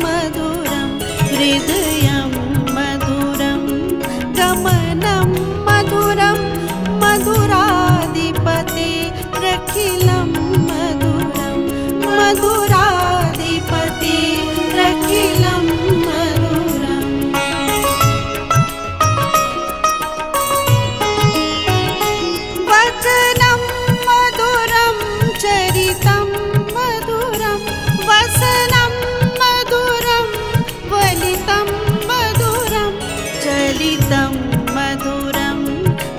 मधुरं हृदयं मधुरं गमनं मधुरं मधुराधिपते रखिलं मधुरं मधुराधिपते रखिलं मधुरम् वचनं मधुरं चरितं मधुरं वसनं मधुरं वलितं मधुरं चलितं मधुरं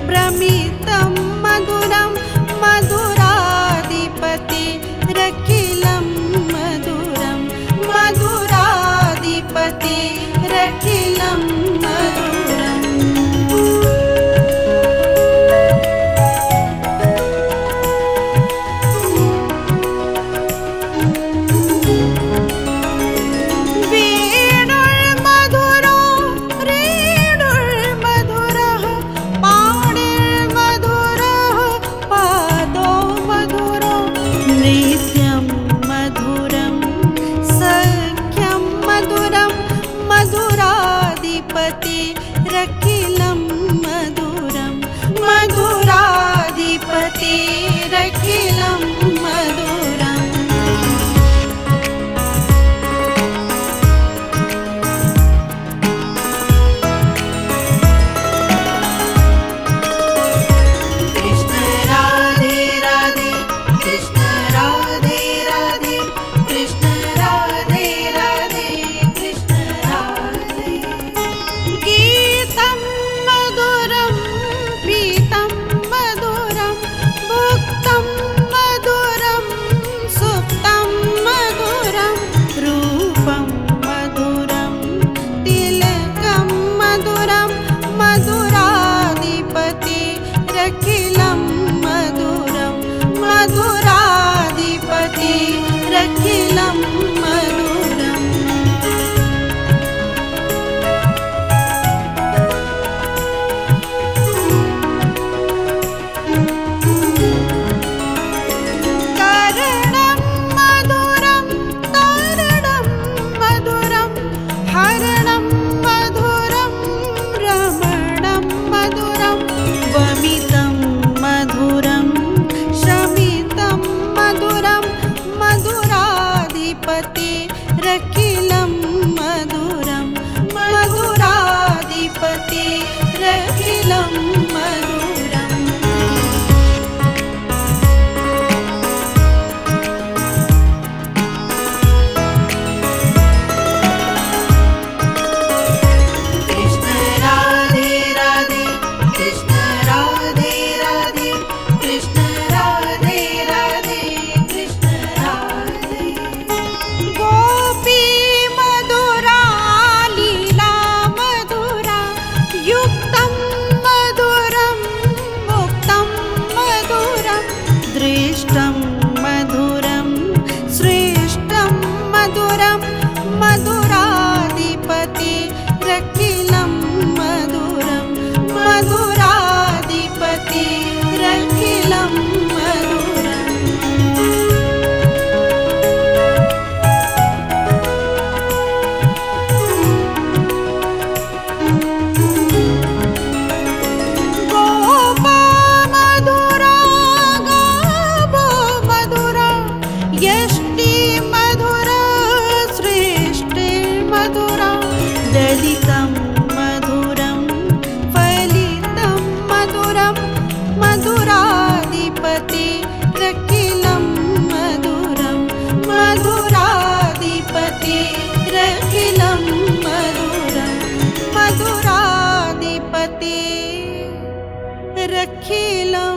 प्रमितं मधुरं मधुराधिपते रखिलं मधुरं मधुराधिपते रखिलं मधुरम् वेणुर्मधुरो रेणुर्मधुरः पाणिर्मधुरः पादो मधुरो नृत्यं मधुरं सख्यं मधुरं मधुराधिपते रखिलं मधुरं मधुराधिपते रखिलं मधुरम् कृष्ण राधे राधे कृष्ण राधे राधे कृष्ण राधे राधे कृष्ण राधे गीतं मधुरं पीतं मधुरं भुक्तं मधुरं सुप्तं मधुरं रूपं मधुरं तिलकं मधुरं मधुराधिपते रखिलं मधुरं मधुराधिपते रखिलं मधुरम् करणं मधुरं तारणं मधुरं हरणं मधुरं रमणं मधुरं वमितं मधुरं शमितं मधुरं मधुराधिपते रखिलं मधुरं मधुराधिपते रखिलं मधुरम् कृष्ण राधे राधे कृष्ण राधे राधे कृष्ण राधे राधे कृष्ण राधे गोपी मधुरा लीला मधुरा युक्तं मधुरं मुक्तं मधुरं दृष्टं मधुरं श्रेष्ठं मधुरं मधुराधिपते रखिलं मधुरं मधुराधिपते रखिलं मधुरम् गोपा मधुरा गावो मधुरा यष्टि मधुरा श्रेष्ठे मधुरा दलितं मधुरं फलितं मधुरं मधुराधिपते रखिलं मधुरं मधुराधिपते रखिलं मधुरं मधुराधिपते रखिलं